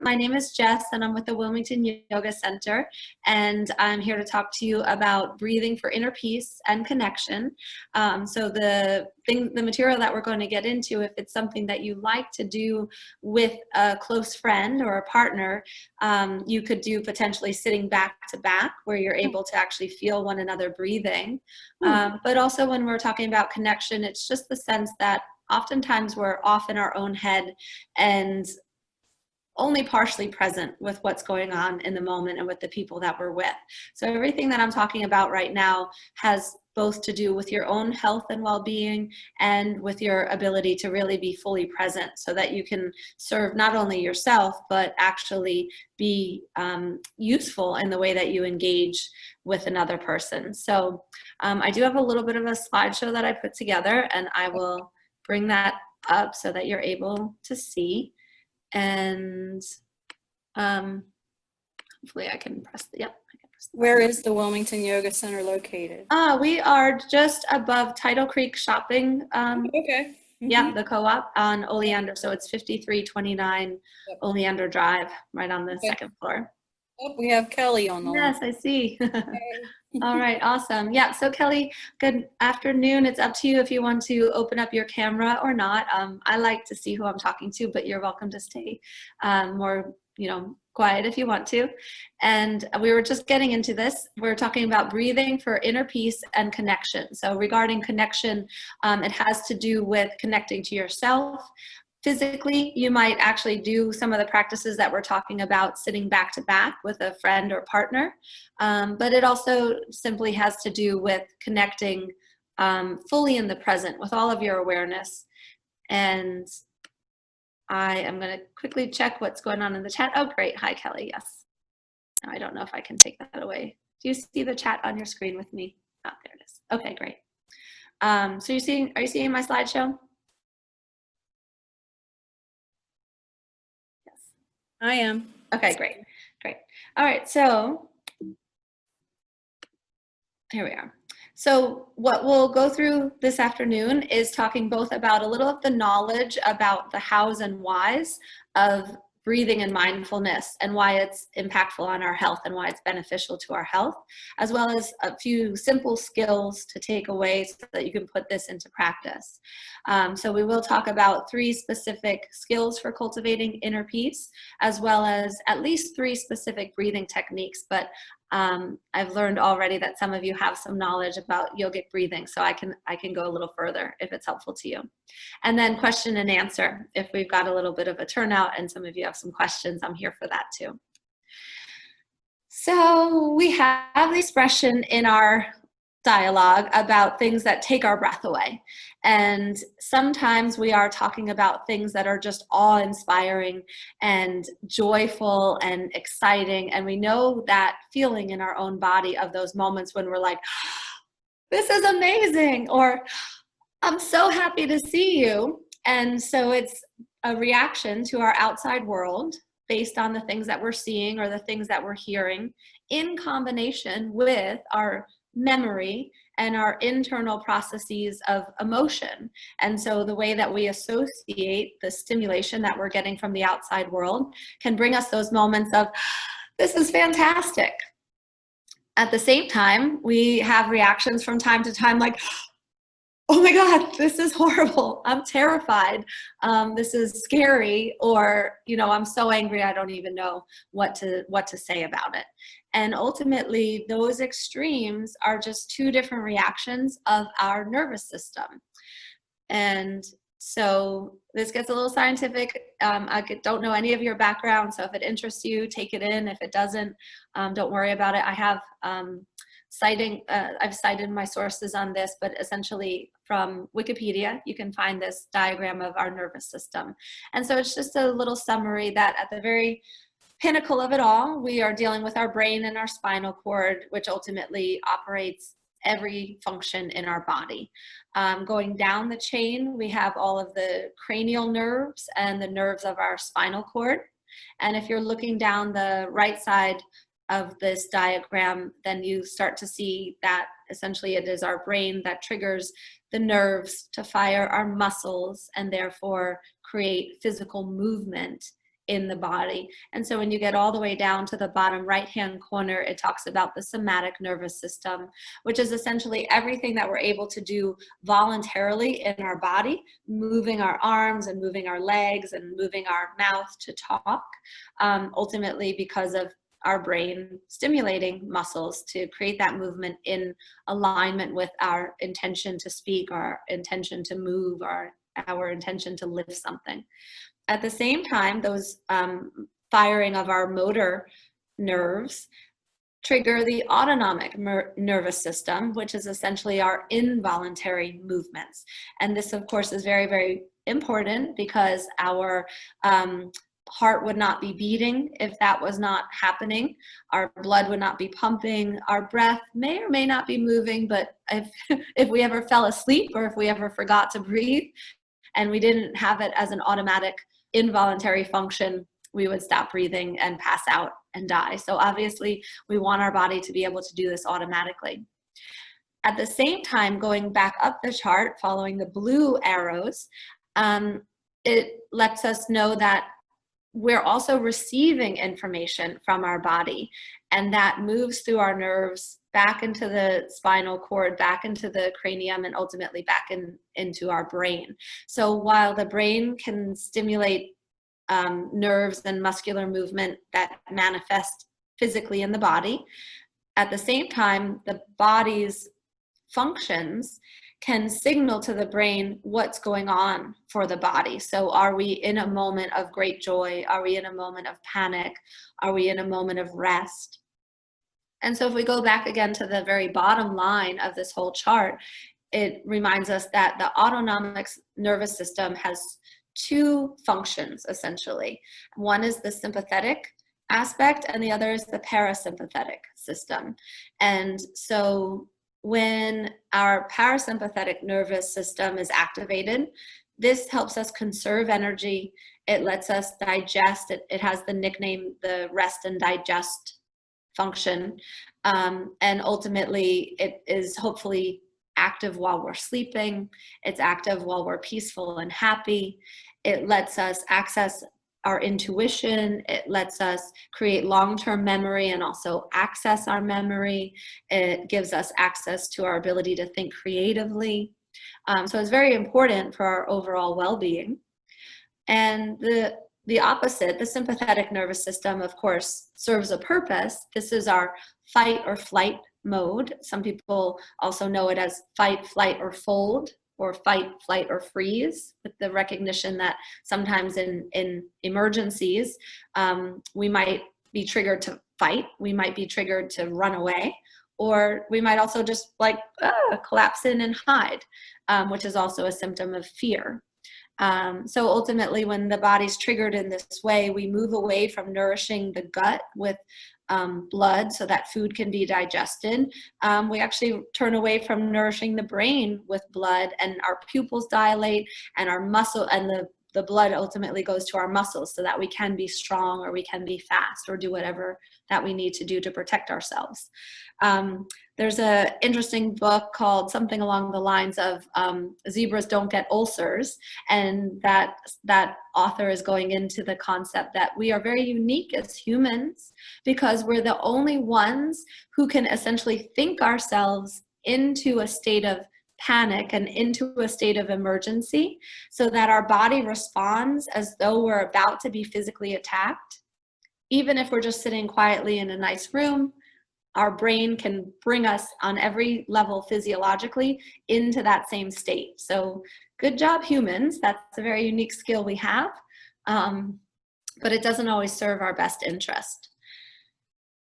My name is Jess, and I'm with the Wilmington Yoga Center, and I'm here to talk to you about breathing for inner peace and connection. So the material that we're going to get into, if it's something that you like to do with a close friend or a partner, you could do potentially sitting back to back, where you're able to actually feel one another breathing. But also when we're talking about connection, it's just the sense that oftentimes we're off in our own head and only partially present with what's going on in the moment and with the people that we're with. So everything that I'm talking about right now has both to do with your own health and well-being and with your ability to really be fully present so that you can serve not only yourself, but actually be useful in the way that you engage with another person. So I do have a little bit of a slideshow that I put together, and I will bring that up so that you're able to see. And hopefully I can press the, yep. I can press the Where is the Wilmington Yoga Center located? We are just above Tidal Creek Shopping. Okay. Yeah, the co-op on Oleander. So it's 5329 Oleander Drive, right on the second floor. Oh, we have Kelly on the line. Yes, I see. All right, awesome. Yeah, so Kelly, good afternoon. It's up to you if you want to open up your camera or not. I like to see who I'm talking to, but you're welcome to stay more, quiet if you want to. And we were just getting into this. We're talking about breathing for inner peace and connection. So regarding connection, it has to do with connecting to yourself. Physically, you might actually do some of the practices that we're talking about sitting back to back with a friend or partner, but it also simply has to do with connecting fully in the present with all of your awareness. And I am going to quickly check what's going on in the chat. Oh, great. Hi, Kelly. Yes. Now, I don't know if I can take that away. Do you see the chat on your screen with me? Oh, there it is. Okay, great. So are you seeing my slideshow? I am. Okay, great. All right, so here we are. So what we'll go through this afternoon is talking both about a little of the knowledge about the hows and whys of breathing and mindfulness and why it's impactful on our health and why it's beneficial to our health, as well as a few simple skills to take away so that you can put this into practice. So we will talk about 3 specific skills for cultivating inner peace, as well as at least 3 specific breathing techniques. But I've learned already that some of you have some knowledge about yogic breathing, so I can go a little further if it's helpful to you. And then question and answer. If we've got a little bit of a turnout and some of you have some questions, I'm here for that too. So we have the expression in our dialogue about things that take our breath away. And sometimes we are talking about things that are just awe-inspiring and joyful and exciting. And we know that feeling in our own body of those moments when we're like, this is amazing, or I'm so happy to see you. And so it's a reaction to our outside world based on the things that we're seeing or the things that we're hearing in combination with our memory and our internal processes of emotion. And so the way that we associate the stimulation that we're getting from the outside world can bring us those moments of, this is fantastic. At the same time, we have reactions from time to time like, oh my God, this is horrible. I'm terrified. This is scary. Or, I'm so angry, I don't even know what to say about it. And ultimately, those extremes are just 2 different reactions of our nervous system. And so this gets a little scientific. I don't know any of your background, so if it interests you, take it in. If it doesn't, don't worry about it. I have I've cited my sources on this, but essentially from Wikipedia, you can find this diagram of our nervous system. And so it's just a little summary that at the very pinnacle of it all, we are dealing with our brain and our spinal cord, which ultimately operates every function in our body. Going down the chain, we have all of the cranial nerves and the nerves of our spinal cord. And if you're looking down the right side of this diagram, then you start to see that essentially it is our brain that triggers the nerves to fire our muscles and therefore create physical movement in the body. And so when you get all the way down to the bottom right-hand corner, it talks about the somatic nervous system, which is essentially everything that we're able to do voluntarily in our body, moving our arms and moving our legs and moving our mouth to talk, ultimately because of our brain stimulating muscles to create that movement in alignment with our intention to speak, our intention to move, our intention to lift something. At the same time, those firing of our motor nerves trigger the autonomic nervous system, which is essentially our involuntary movements. And this, of course, is very, very important because our heart would not be beating if that was not happening. Our blood would not be pumping. Our breath may or may not be moving, but if we ever fell asleep or if we ever forgot to breathe and we didn't have it as an automatic involuntary function, we would stop breathing and pass out and die. So obviously we want our body to be able to do this automatically. At the same time, going back up the chart, following the blue arrows, it lets us know that we're also receiving information from our body, and that moves through our nerves back into the spinal cord, back into the cranium, and ultimately back into our brain. So while the brain can stimulate nerves and muscular movement that manifest physically in the body, at the same time, the body's functions can signal to the brain what's going on for the body. So are we in a moment of great joy? Are we in a moment of panic? Are we in a moment of rest? And so if we go back again to the very bottom line of this whole chart, it reminds us that the autonomic nervous system has two functions, essentially. One is the sympathetic aspect, and the other is the parasympathetic system. And so when our parasympathetic nervous system is activated, this helps us conserve energy. It lets us digest. It has the nickname, the rest and digest function. And ultimately, it is hopefully active while we're sleeping. It's active while we're peaceful and happy. It lets us access our intuition. It lets us create long-term memory and also access our memory. It gives us access to our ability to think creatively. So it's very important for our overall well-being. And the opposite, the sympathetic nervous system, of course, serves a purpose. This is our fight or flight mode. Some people also know it as fight, flight, or fold, or fight, flight, or freeze, with the recognition that sometimes in emergencies, we might be triggered to fight, we might be triggered to run away, or we might also just like collapse in and hide, which is also a symptom of fear. So ultimately, when the body's triggered in this way, we move away from nourishing the gut with blood so that food can be digested. We actually turn away from nourishing the brain with blood, and our pupils dilate, and our muscle and the blood ultimately goes to our muscles so that we can be strong, or we can be fast, or do whatever that we need to do to protect ourselves. There's an interesting book called something along the lines of Zebras Don't Get Ulcers, and that author is going into the concept that we are very unique as humans because we're the only ones who can essentially think ourselves into a state of panic and into a state of emergency so that our body responds as though we're about to be physically attacked. Even if we're just sitting quietly in a nice room, our brain can bring us on every level physiologically into that same state. So good job, humans. That's a very unique skill we have, but it doesn't always serve our best interest.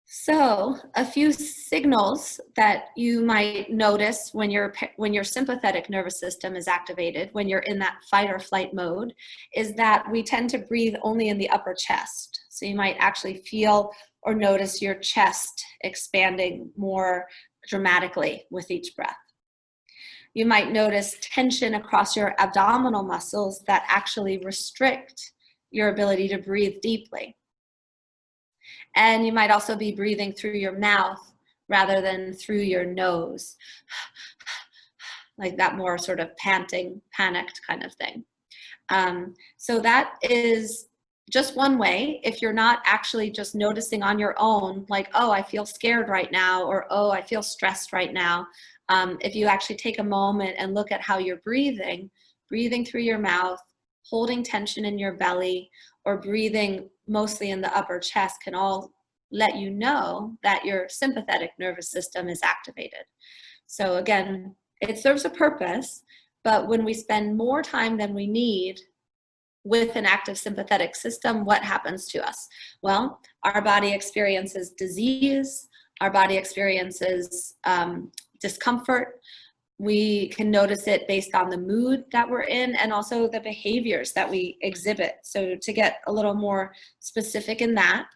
So a few signals that you might notice when your sympathetic nervous system is activated, when you're in that fight or flight mode, is that we tend to breathe only in the upper chest. So you might actually feel or notice your chest expanding more dramatically with each breath. You might notice tension across your abdominal muscles that actually restrict your ability to breathe deeply. And you might also be breathing through your mouth rather than through your nose, like that more sort of panting, panicked kind of thing. So that is just one way, if you're not actually just noticing on your own, like, oh, I feel scared right now, or oh, I feel stressed right now, if you actually take a moment and look at how you're breathing through your mouth, holding tension in your belly, or breathing mostly in the upper chest can all let you know that your sympathetic nervous system is activated. So again, it serves a purpose, but when we spend more time than we need with an active sympathetic system, what happens to us? Well, our body experiences disease, our body experiences discomfort. We can notice it based on the mood that we're in and also the behaviors that we exhibit. So to get a little more specific in that,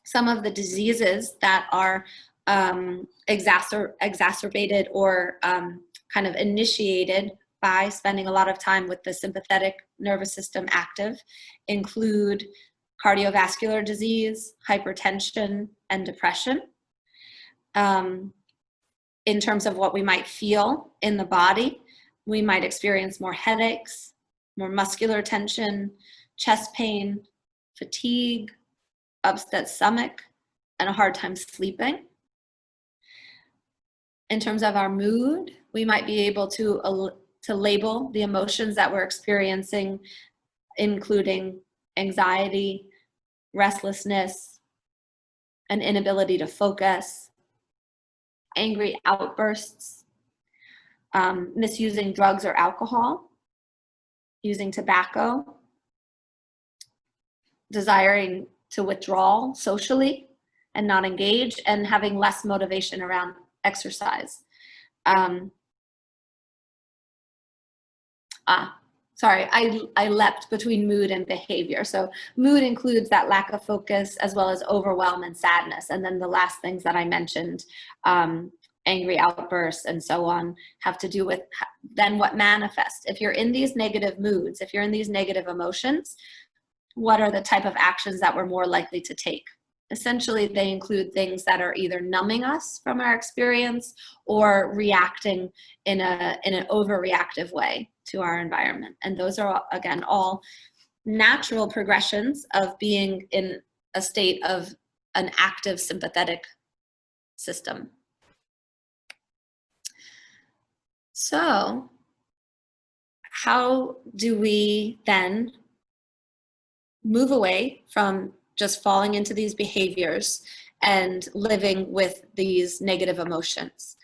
some of the diseases that are exacerbated or kind of initiated by spending a lot of time with the sympathetic nervous system active include cardiovascular disease, hypertension, and depression. In terms of what we might feel in the body, we might experience more headaches, more muscular tension, chest pain, fatigue, upset stomach, and a hard time sleeping. In terms of our mood, we might be able to label the emotions that we're experiencing, including anxiety, restlessness, an inability to focus, angry outbursts, misusing drugs or alcohol, using tobacco, desiring to withdraw socially and not engage, and having less motivation around exercise. Sorry, I leapt between mood and behavior. So mood includes that lack of focus as well as overwhelm and sadness. And then the last things that I mentioned, angry outbursts and so on, have to do with then what manifests. If you're in these negative moods, if you're in these negative emotions, what are the type of actions that we're more likely to take? Essentially, they include things that are either numbing us from our experience or reacting in an overreactive way to our environment. And those are, again, all natural progressions of being in a state of an active sympathetic system. So how do we then move away from just falling into these behaviors and living with these negative emotions?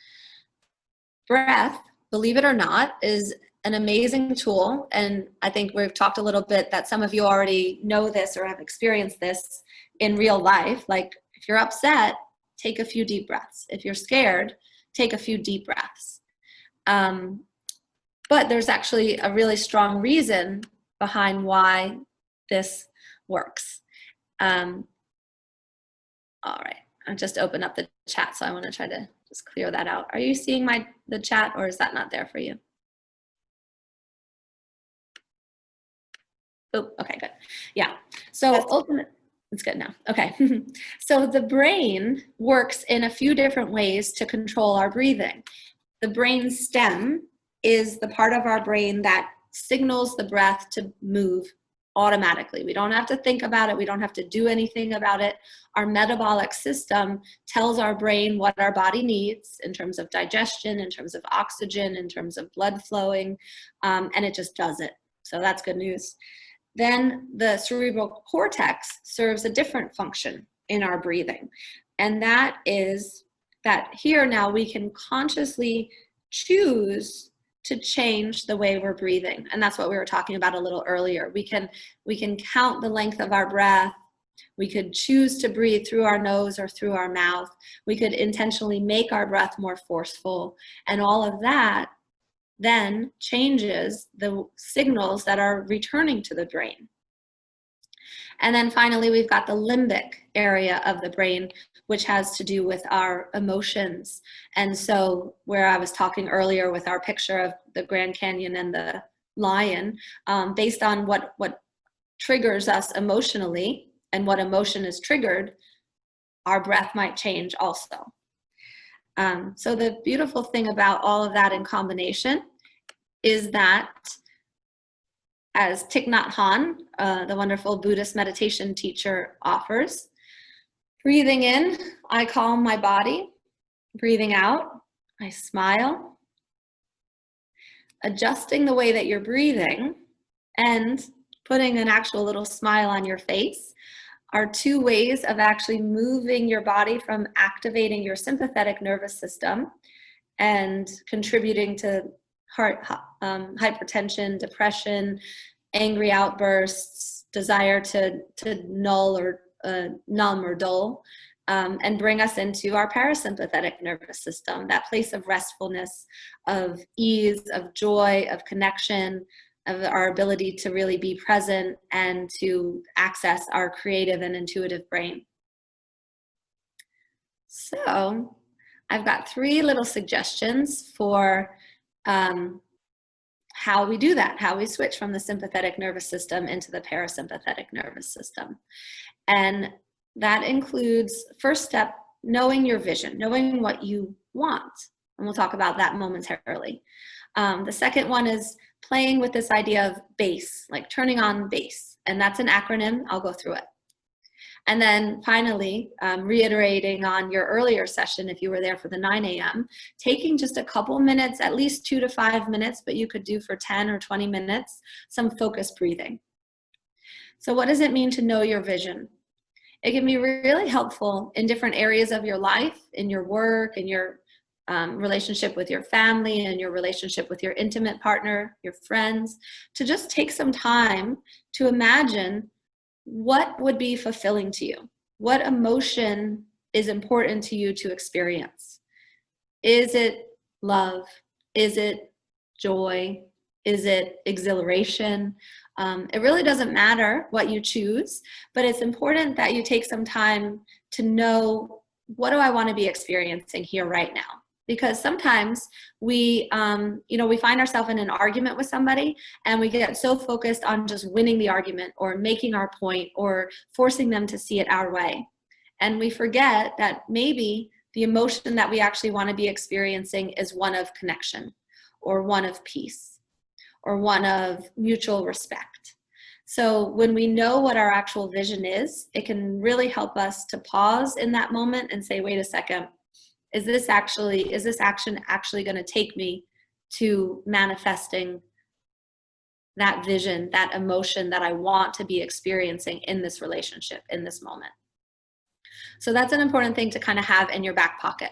Breath, believe it or not, is an amazing tool. And I think we've talked a little bit that some of you already know this or have experienced this in real life. Like if you're upset, take a few deep breaths. If you're scared, take a few deep breaths. But there's actually a really strong reason behind why this works. All right, I just opened up the chat, so I want to try to just clear that out. Are you seeing the chat, or is that not there for you? Oh, okay, good. Yeah, so it's good now. Okay, so the brain works in a few different ways to control our breathing. The brain stem is the part of our brain that signals the breath to move automatically. We don't have to think about it. We don't have to do anything about it. Our metabolic system tells our brain what our body needs in terms of digestion, in terms of oxygen, in terms of blood flowing, and it just does it. So that's good news. Then the cerebral cortex serves a different function in our breathing. And that is that here now we can consciously choose to change the way we're breathing. And that's what we were talking about a little earlier. We can count the length of our breath. We could choose to breathe through our nose or through our mouth. We could intentionally make our breath more forceful. And all of that then changes the signals that are returning to the brain. And then finally, we've got the limbic area of the brain, which has to do with our emotions. And so where I was talking earlier with our picture of the Grand Canyon and the lion, based on what triggers us emotionally and what emotion is triggered, our breath might change also. So the beautiful thing about all of that in combination is that as Thich Nhat Hanh, the wonderful Buddhist meditation teacher, offers. Breathing in, I calm my body. Breathing out, I smile. Adjusting the way that you're breathing and putting an actual little smile on your face are two ways of actually moving your body from activating your sympathetic nervous system and contributing to heart hypertension, depression, angry outbursts, desire to numb or dull, and bring us into our parasympathetic nervous system, that place of restfulness, of ease, of joy, of connection, of our ability to really be present and to access our creative and intuitive brain. So I've got 3 little suggestions for how we do that, how we switch from the sympathetic nervous system into the parasympathetic nervous system. And that includes, first step, knowing your vision, knowing what you want. And we'll talk about that momentarily. The second one is playing with this idea of bass, like turning on bass. And that's an acronym. I'll go through it. And then finally, reiterating on your earlier session, if you were there for the 9 a.m., taking just a couple minutes, at least 2 to 5 minutes, but you could do for 10 or 20 minutes, some focused breathing. So what does it mean to know your vision? It can be really helpful in different areas of your life, in your work, in your relationship with your family, and your relationship with your intimate partner, your friends, to just take some time to imagine what would be fulfilling to you. What emotion is important to you to experience? Is it love? Is it joy? Is it exhilaration? It really doesn't matter what you choose, but it's important that you take some time to know, what do I want to be experiencing here right now? Because sometimes we find ourselves in an argument with somebody and we get so focused on just winning the argument or making our point or forcing them to see it our way. And we forget that maybe the emotion that we actually want to be experiencing is one of connection, or one of peace, or one of mutual respect. So when we know what our actual vision is, it can really help us to pause in that moment and say, wait a second, is this action actually going to take me to manifesting that vision, that emotion that I want to be experiencing in this relationship, in this moment? So that's an important thing to kind of have in your back pocket.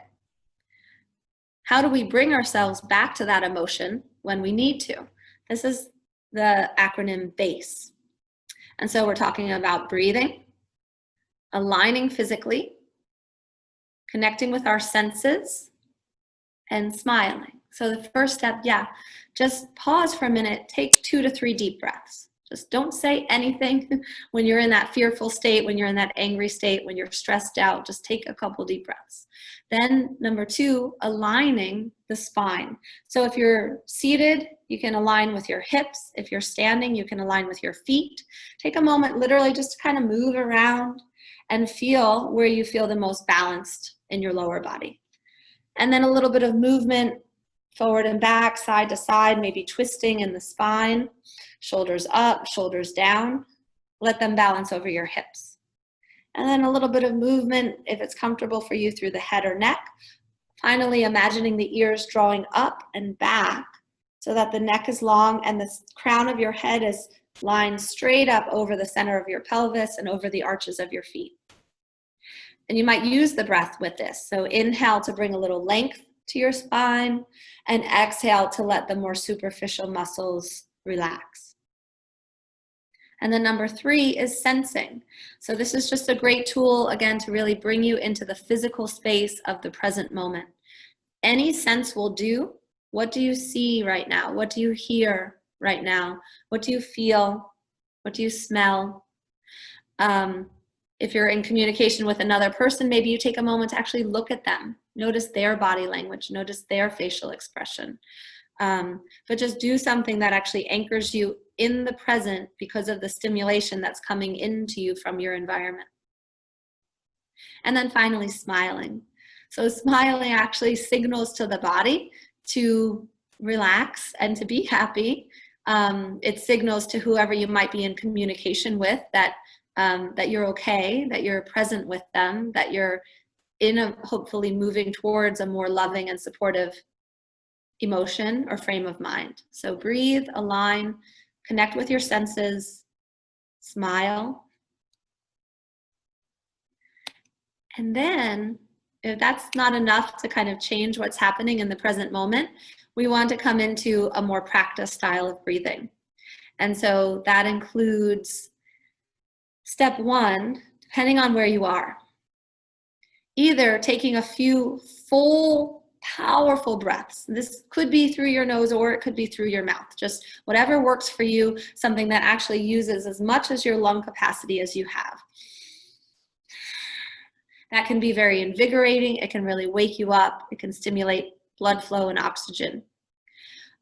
How do we bring ourselves back to that emotion when we need to? This is the acronym BASE. And so we're talking about breathing, aligning physically, connecting with our senses, and smiling. So the first step, just pause for a minute, take 2 to 3 deep breaths. Just don't say anything when you're in that fearful state, when you're in that angry state, when you're stressed out. Just take a couple deep breaths. Then number 2, aligning the spine. So if you're seated, you can align with your hips. If you're standing, you can align with your feet. Take a moment literally just to kind of move around and feel where you feel the most balanced in your lower body. And then a little bit of movement forward and back, side to side, maybe twisting in the spine, shoulders up, shoulders down. Let them balance over your hips. And then a little bit of movement, if it's comfortable for you, through the head or neck. Finally, imagining the ears drawing up and back so that the neck is long and the crown of your head is lined straight up over the center of your pelvis and over the arches of your feet. And you might use the breath with this. So inhale to bring a little length to your spine, and exhale to let the more superficial muscles relax. And then number 3 is sensing. So this is just a great tool, again, to really bring you into the physical space of the present moment. Any sense will do. What do you see right now? What do you hear right now? What do you feel? What do you smell? If you're in communication with another person, maybe you take a moment to actually look at them. Notice their body language. Notice their facial expression. But just do something that actually anchors you in the present because of the stimulation that's coming into you from your environment. And then finally, smiling. So smiling actually signals to the body to relax and to be happy It signals to whoever you might be in communication with that you're okay, that you're present with them, that you're hopefully moving towards a more loving and supportive emotion or frame of mind. So breathe, align, connect with your senses, smile. And then, if that's not enough to kind of change what's happening in the present moment, we want to come into a more practiced style of breathing. And so that includes step one, depending on where you are, either taking a few full, powerful breaths. This could be through your nose or it could be through your mouth, just whatever works for you, something that actually uses as much as your lung capacity as you have. That can be very invigorating. It can really wake you up. It can stimulate blood flow and oxygen.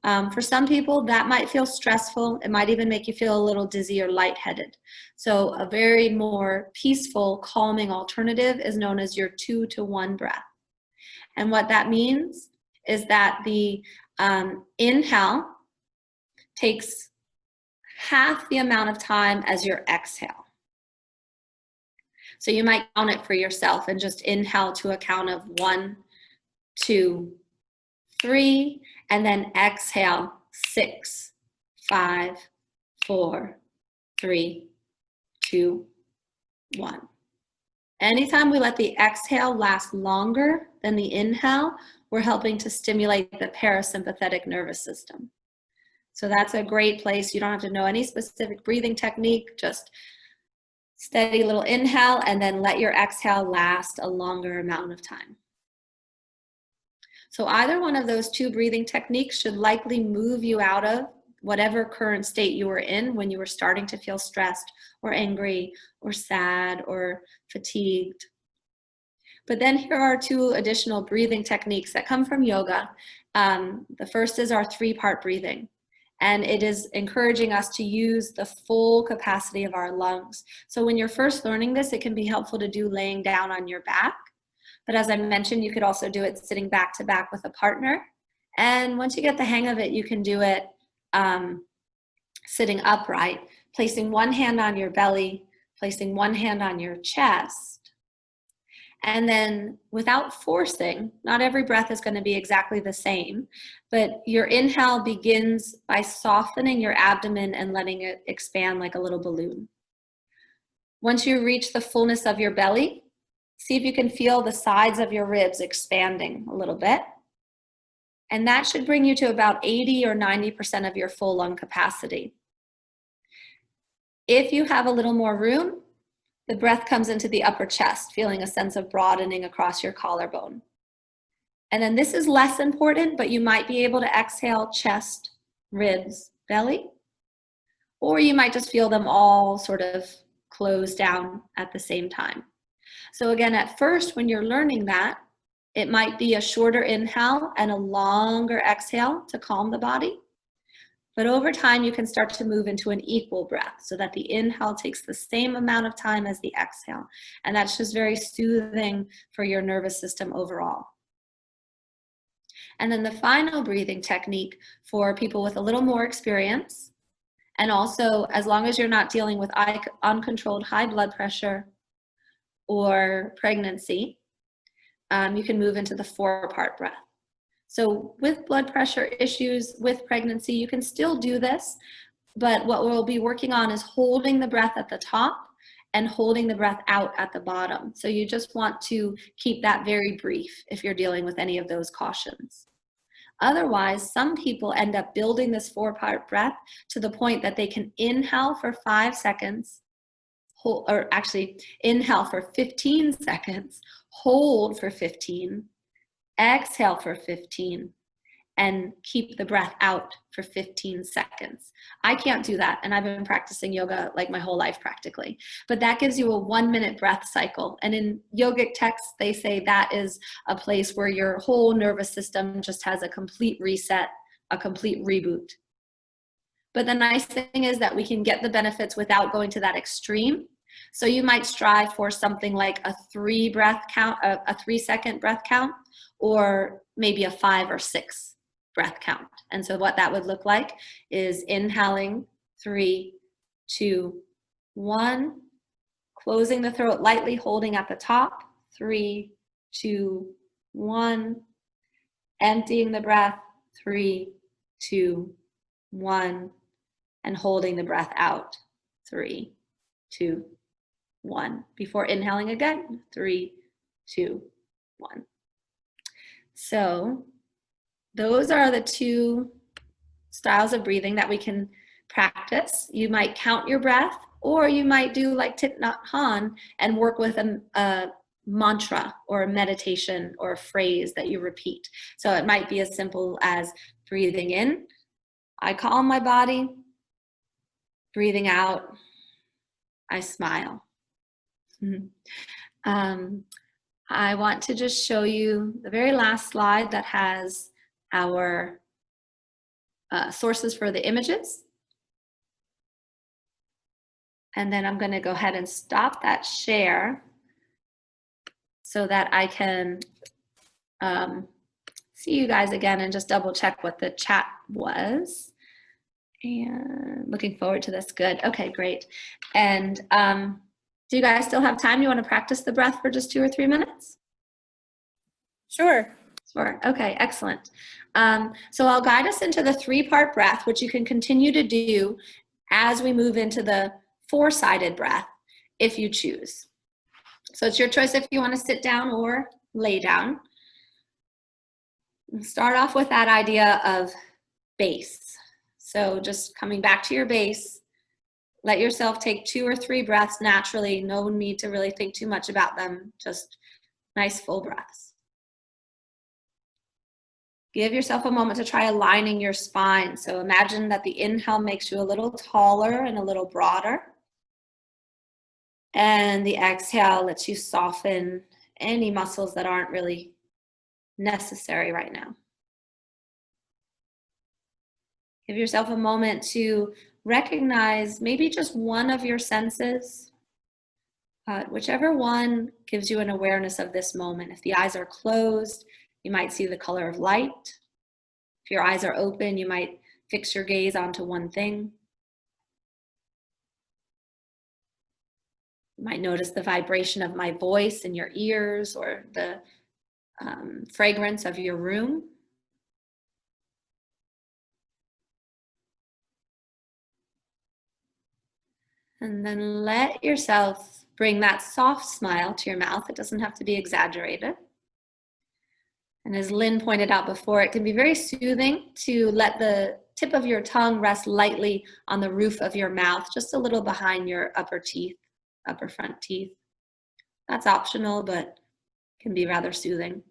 For some people, that might feel stressful. It might even make you feel a little dizzy or lightheaded. So a very more peaceful, calming alternative is known as your 2-to-1 breath. And what that means is that the inhale takes half the amount of time as your exhale. So you might count it for yourself and just inhale to a count of 1, 2, 3, and then exhale 6, 5, 4, 3, 2, 1. Anytime we let the exhale last longer than the inhale, we're helping to stimulate the parasympathetic nervous system. So that's a great place. You don't have to know any specific breathing technique, just steady little inhale and then let your exhale last a longer amount of time. So either one of those two breathing techniques should likely move you out of whatever current state you were in when you were starting to feel stressed or angry or sad or fatigued. But then here are two additional breathing techniques that come from yoga. The first is our 3-part breathing. And it is encouraging us to use the full capacity of our lungs. So when you're first learning this, it can be helpful to do laying down on your back. But as I mentioned, you could also do it sitting back to back with a partner. And once you get the hang of it, you can do it sitting upright, placing one hand on your belly, placing one hand on your chest. And then without forcing, not every breath is going to be exactly the same, but your inhale begins by softening your abdomen and letting it expand like a little balloon. Once you reach the fullness of your belly, see if you can feel the sides of your ribs expanding a little bit. And that should bring you to about 80 or 90% of your full lung capacity. If you have a little more room, the breath comes into the upper chest, feeling a sense of broadening across your collarbone. And then this is less important, but you might be able to exhale chest, ribs, belly, or you might just feel them all sort of close down at the same time. So again, at first, when you're learning that, it might be a shorter inhale and a longer exhale to calm the body. But over time, you can start to move into an equal breath so that the inhale takes the same amount of time as the exhale. And that's just very soothing for your nervous system overall. And then the final breathing technique for people with a little more experience, and also as long as you're not dealing with uncontrolled high blood pressure or pregnancy, you can move into the 4-part breath. So with blood pressure issues, with pregnancy, you can still do this, but what we'll be working on is holding the breath at the top and holding the breath out at the bottom. So you just want to keep that very brief if you're dealing with any of those cautions. Otherwise, some people end up building this 4-part breath to the point that they can inhale for 5 seconds, or actually inhale for 15 seconds, hold for 15, exhale for 15, and keep the breath out for 15 seconds. I can't do that, and I've been practicing yoga like my whole life practically. But that gives you a 1-minute breath cycle. And in yogic texts, they say that is a place where your whole nervous system just has a complete reset, a complete reboot. But the nice thing is that we can get the benefits without going to that extreme. So you might strive for something like a 3-second breath count, or maybe a 5 or 6 breath count. And so what that would look like is inhaling 3, 2, 1, closing the throat lightly, holding at the top, 3, 2, 1, emptying the breath, 3, 2, 1, and holding the breath out, 3, 2, 1. Before inhaling again, 3, 2, 1. So those are the 2 styles of breathing that we can practice. You might count your breath, or you might do like Thich Nhat Hanh and work with a mantra or a meditation or a phrase that you repeat. So it might be as simple as breathing in, I calm my body. Breathing out, I smile. I want to just show you the very last slide that has our sources for the images. And then I'm going to go ahead and stop that share so that I can see you guys again and just double check what the chat was. And looking forward to this. Good. Okay, great. And do you guys still have time? You want to practice the breath for just 2 or 3 minutes? Sure. Sure. Okay, excellent. So I'll guide us into the 3-part breath, which you can continue to do as we move into the 4-sided breath, if you choose. So it's your choice if you want to sit down or lay down. Start off with that idea of base. So just coming back to your base, let yourself take 2 or 3 breaths naturally. No need to really think too much about them. Just nice full breaths. Give yourself a moment to try aligning your spine. So imagine that the inhale makes you a little taller and a little broader. And the exhale lets you soften any muscles that aren't really necessary right now. Give yourself a moment to recognize maybe just one of your senses, whichever one gives you an awareness of this moment. If the eyes are closed, you might see the color of light. If your eyes are open, you might fix your gaze onto one thing. You might notice the vibration of my voice in your ears, or the fragrance of your room. And then let yourself bring that soft smile to your mouth. It doesn't have to be exaggerated. And as Lynn pointed out before, it can be very soothing to let the tip of your tongue rest lightly on the roof of your mouth, just a little behind your upper front teeth. That's optional, but can be rather soothing.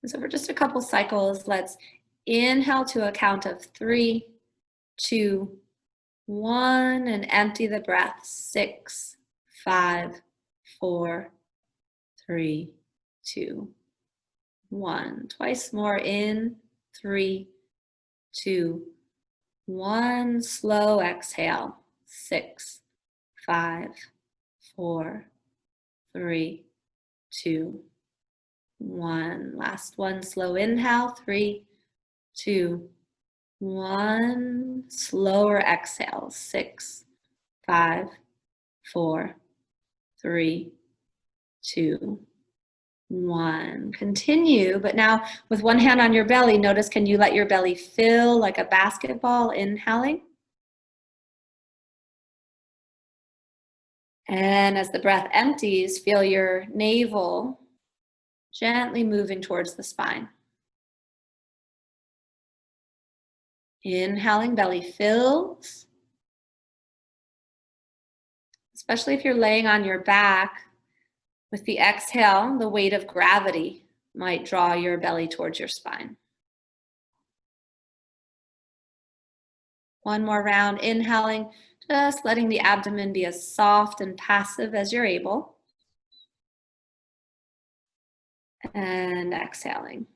And so for just a couple cycles, let's inhale to a count of 3, 2, 1, and empty the breath. 6, 5, 4, 3, 2, 1. Twice more in. 3, 2, 1. Slow exhale. 6, 5, 4, 3, 2, 1. Last one. Slow inhale. 3, 2, 1. Slower exhale. 6, 5, 4, 3, 2, 1. Continue, but now with one hand on your belly, notice, can you let your belly fill like a basketball, inhaling? And as the breath empties, feel your navel gently moving towards the spine. Inhaling, belly fills. Especially if you're laying on your back, with the exhale, the weight of gravity might draw your belly towards your spine. One more round, inhaling, just letting the abdomen be as soft and passive as you're able. And exhaling.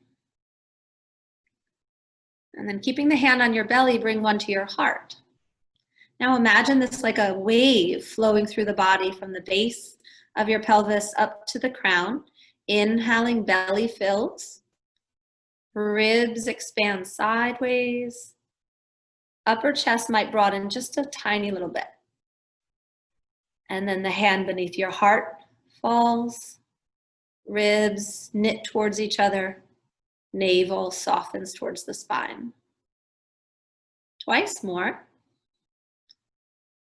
And then keeping the hand on your belly, bring one to your heart. Now imagine this like a wave flowing through the body from the base of your pelvis up to the crown. Inhaling, belly fills. Ribs expand sideways. Upper chest might broaden just a tiny little bit. And then the hand beneath your heart falls. Ribs knit towards each other. Navel softens towards the spine. Twice more.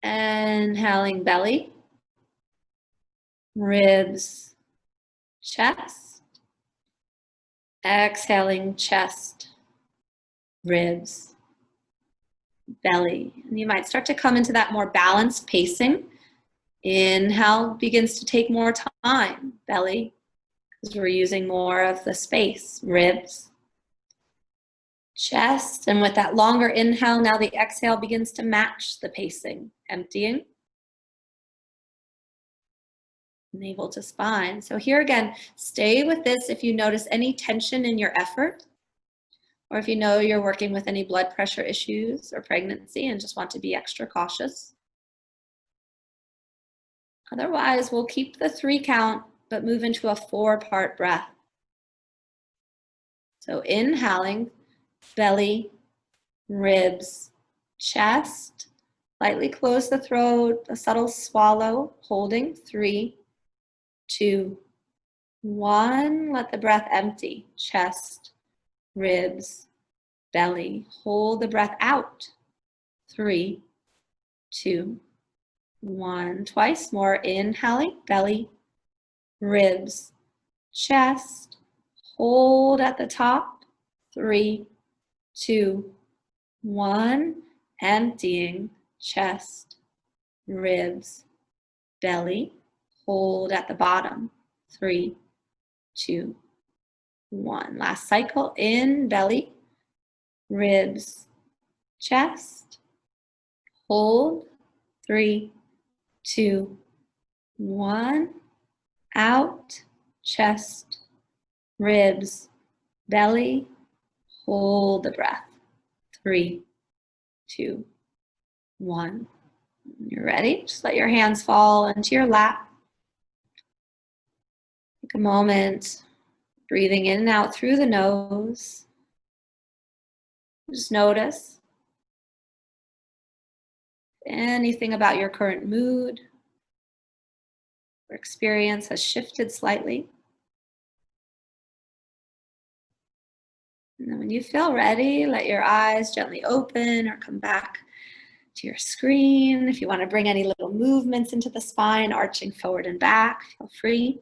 Inhaling belly. Ribs, chest. Exhaling chest, ribs, belly. And you might start to come into that more balanced pacing. Inhale begins to take more time, belly, because we're using more of the space, ribs, chest. And with that longer inhale, now the exhale begins to match the pacing, emptying. Navel to spine. So here again, stay with this if you notice any tension in your effort, or if you know you're working with any blood pressure issues or pregnancy and just want to be extra cautious. Otherwise, we'll keep the 3 count, but move into a 4-part breath. So inhaling, belly, ribs, chest, lightly close the throat, a subtle swallow, holding 3, 2, 1. Let the breath empty. Chest, ribs, belly. Hold the breath out. 3, 2, 1. Twice more. Inhaling, belly, ribs, chest. Hold at the top. 3, 2, 1. Emptying. Chest, ribs, belly. Hold at the bottom. 3, 2, 1. Last cycle. In, belly, ribs, chest. Hold. 3, 2, 1. Out, chest, ribs, belly. Hold the breath. 3, 2, 1. You're ready? Just let your hands fall into your lap. Take a moment, breathing in and out through the nose. Just notice anything about your current mood or experience has shifted slightly. And then when you feel ready, let your eyes gently open or come back to your screen. If you want to bring any little movements into the spine, arching forward and back, feel free.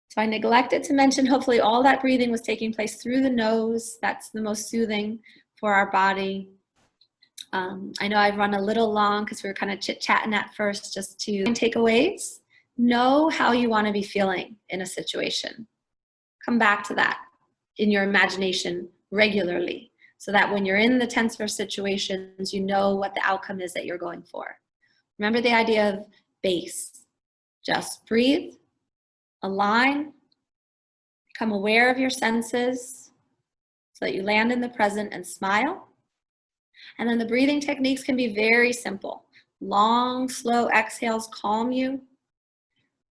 So I neglected to mention, hopefully all that breathing was taking place through the nose. That's the most soothing for our body. I know I've run a little long because we were kind of chit-chatting at first, just to takeaways. Know how you want to be feeling in a situation. Come back to that in your imagination regularly, so that when you're in the tenser situations, you know what the outcome is that you're going for. Remember the idea of base. Just breathe, align, become aware of your senses so that you land in the present and smile. And then the breathing techniques can be very simple. Long, slow exhales calm you.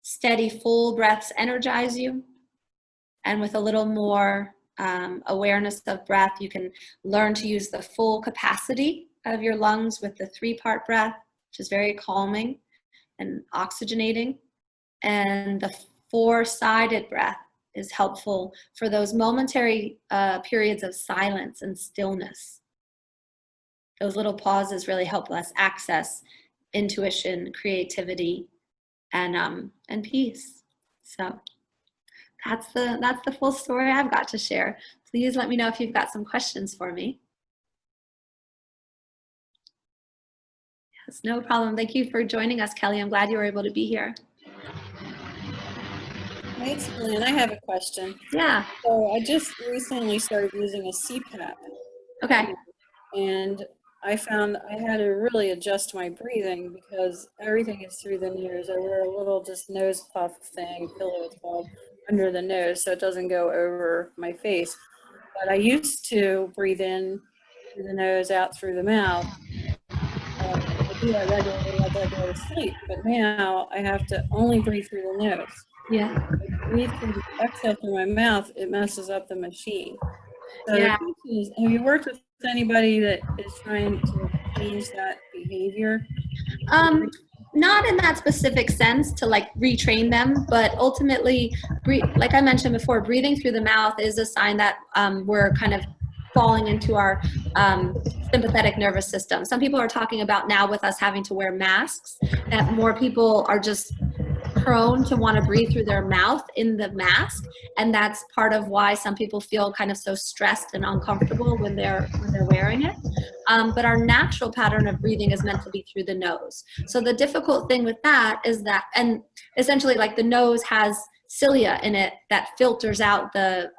Steady, full breaths energize you. And with a little more awareness of breath, you can learn to use the full capacity of your lungs with the 3-part breath, which is very calming and oxygenating. And the 4-sided breath is helpful for those momentary periods of silence and stillness. Those little pauses really help us access intuition, creativity, and peace. So that's the full story I've got to share. Please let me know if you've got some questions for me. Yes, no problem. Thank you for joining us, Kelly. I'm glad you were able to be here. Thanks, Lynn. I have a question. Yeah. So I just recently started using a CPAP. Okay. And I found I had to really adjust my breathing because everything is through the nose. I wear a little just nose puff thing, pillow it's called, under the nose so it doesn't go over my face. But I used to breathe in through the nose, out through the mouth. I do that regularly as I go to sleep, but now I have to only breathe through the nose. Yeah. Breathe through the exhale through my mouth, it messes up the machine. So the Yeah. question is, have you worked with anybody that is trying to change that behavior? Um, Not in that specific sense to like retrain them, but ultimately, like I mentioned before, breathing through the mouth is a sign that we're kind of falling into our sympathetic nervous system. Some people are talking about now with us having to wear masks, that more people are just prone to want to breathe through their mouth in the mask, and that's part of why some people feel kind of so stressed and uncomfortable when they're wearing it. But our natural pattern of breathing is meant to be through the nose. So the difficult thing with that is that, and essentially like the nose has cilia in it that filters out the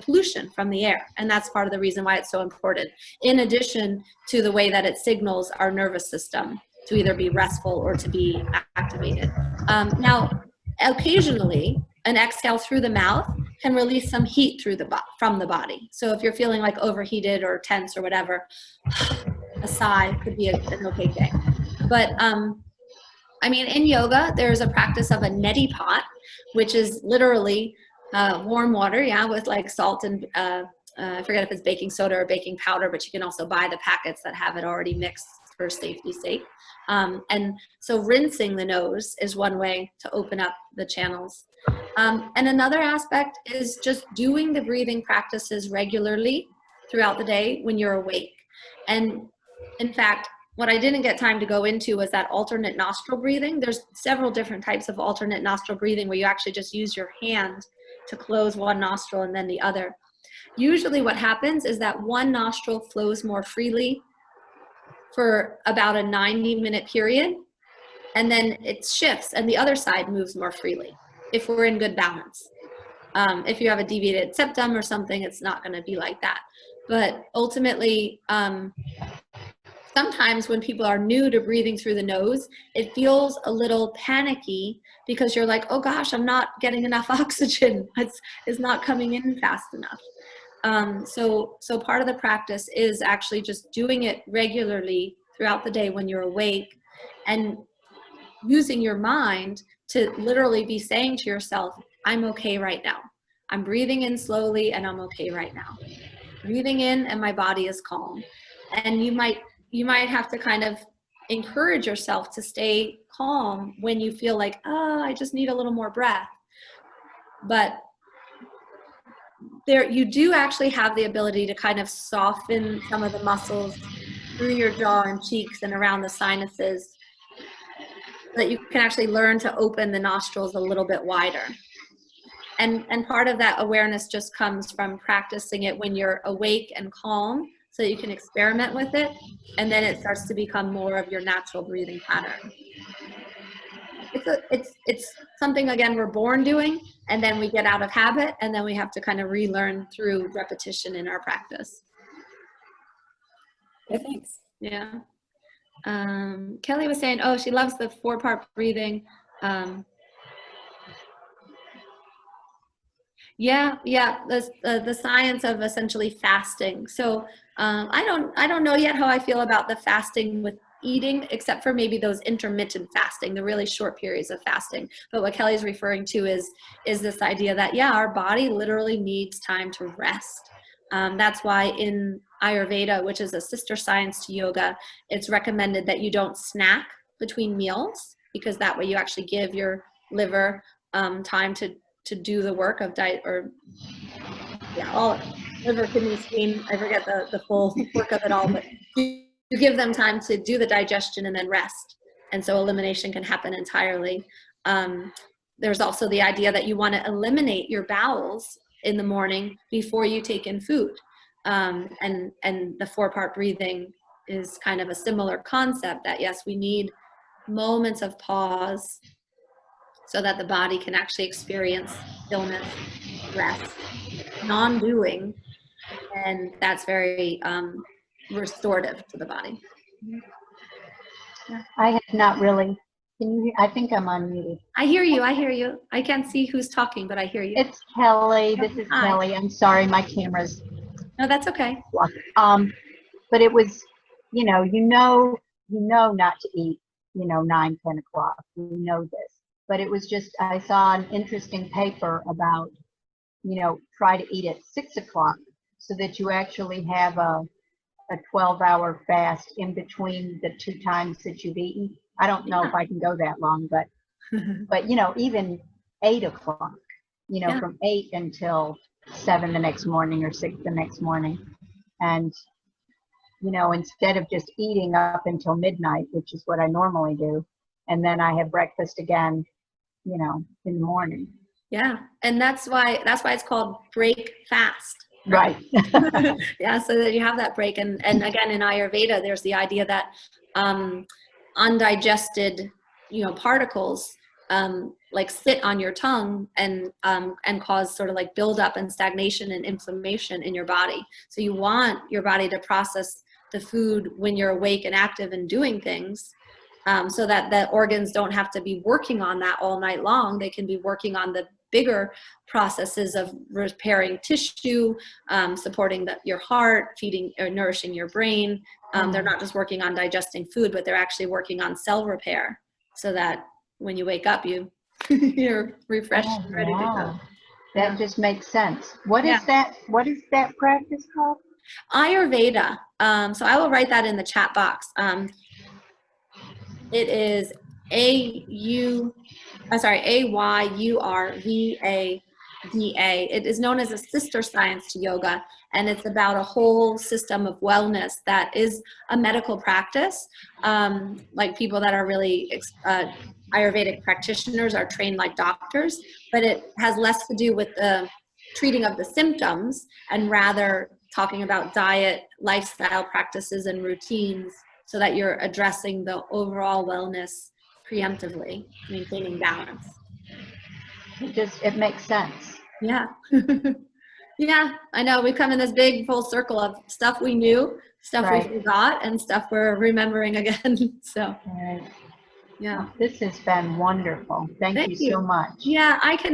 pollution from the air, and that's part of the reason why it's so important, in addition to the way that it signals our nervous system to either be restful or to be activated. Now, occasionally, an exhale through the mouth can release some heat through from the body. So if you're feeling like overheated or tense or whatever, a sigh could be an okay thing. But I mean, in yoga, there's a practice of a neti pot, which is literally warm water, yeah, with like salt and I forget if it's baking soda or baking powder, but you can also buy the packets that have it already mixed for safety's sake. And so rinsing the nose is one way to open up the channels. And another aspect is just doing the breathing practices regularly throughout the day when you're awake. And in fact, what I didn't get time to go into was that alternate nostril breathing. There's several different types of alternate nostril breathing where you actually just use your hand to close one nostril and then the other. Usually what happens is that one nostril flows more freely for about a 90-minute period, and then it shifts and the other side moves more freely if we're in good balance. If you have a deviated septum or something, it's not going to be like that. But ultimately, sometimes when people are new to breathing through the nose, it feels a little panicky because you're like, oh gosh, I'm not getting enough oxygen. It's not coming in fast enough. So part of the practice is actually just doing it regularly throughout the day when you're awake, and using your mind to literally be saying to yourself, I'm okay right now. I'm breathing in slowly and I'm okay right now. Breathing in and my body is calm. And you might have to kind of encourage yourself to stay calm when you feel like, oh, I just need a little more breath. But there, you do actually have the ability to kind of soften some of the muscles through your jaw and cheeks and around the sinuses, so that you can actually learn to open the nostrils a little bit wider. And part of that awareness just comes from practicing it when you're awake and calm, so that you can experiment with it, and then it starts to become more of your natural breathing pattern. It's something, again, we're born doing, and then we get out of habit, and then we have to kind of relearn through repetition in our practice. Yeah, thanks. Yeah. Kelly was saying, oh, she loves the 4-part breathing. Yeah, the science of essentially fasting. So I don't know yet how I feel about the fasting with eating, except for maybe those intermittent fasting, the really short periods of fasting. But what Kelly's referring to is this idea that, yeah, our body literally needs time to rest. That's why in Ayurveda, which is a sister science to yoga, it's recommended that you don't snack between meals, because that way you actually give your liver time to do the work of diet, or yeah, all liver, kidney, spleen, I forget the full work of it all, but you give them time to do the digestion and then rest. And so elimination can happen entirely. There's also the idea that you want to eliminate your bowels in the morning before you take in food. And the 4-part breathing is kind of a similar concept, that yes, we need moments of pause so that the body can actually experience stillness, rest, non-doing, and that's very restorative to the body. I have not really. Can you? I think I'm unmuted. I hear you. I hear you. I can't see who's talking, but I hear you. It's Kelly. This is Hi. Kelly. I'm sorry, my camera's No, that's okay. blocked. But it was, you know not to eat, 9, 10 o'clock. You know this. but it was just, I saw an interesting paper about, try to eat at 6 o'clock so that you actually have a 12-hour fast in between the two times that you've eaten. I don't know if I can go that long, but even 8 o'clock, Yeah. from 8 until 7 the next morning or 6 the next morning. And, instead of just eating up until midnight, which is what I normally do, and then I have breakfast again, in the morning. Yeah. And that's why it's called break fast. Right. Yeah. So that you have that break. And again, in Ayurveda, there's the idea that undigested, particles like sit on your tongue and cause sort of like buildup and stagnation and inflammation in your body. So you want your body to process the food when you're awake and active and doing things, so that the organs don't have to be working on that all night long. They can be working on the bigger processes of repairing tissue, supporting your heart, feeding or nourishing your brain. They're not just working on digesting food, but they're actually working on cell repair, so that when you wake up, you're refreshed and ready to go. That just makes sense. What is that practice called? Ayurveda. So I will write that in the chat box. It is Ayurveda. It is known as a sister science to yoga, and it's about a whole system of wellness that is a medical practice. Like people that are really Ayurvedic practitioners are trained like doctors, but it has less to do with the treating of the symptoms and rather talking about diet, lifestyle practices, and routines, so that you're addressing the overall wellness preemptively, maintaining balance. It makes sense. Yeah. Yeah, I know. We've come in this big full circle of stuff we knew, stuff we forgot, and stuff we're remembering again. So, Right. yeah. Well, this has been wonderful. Thank you so much. Yeah, I can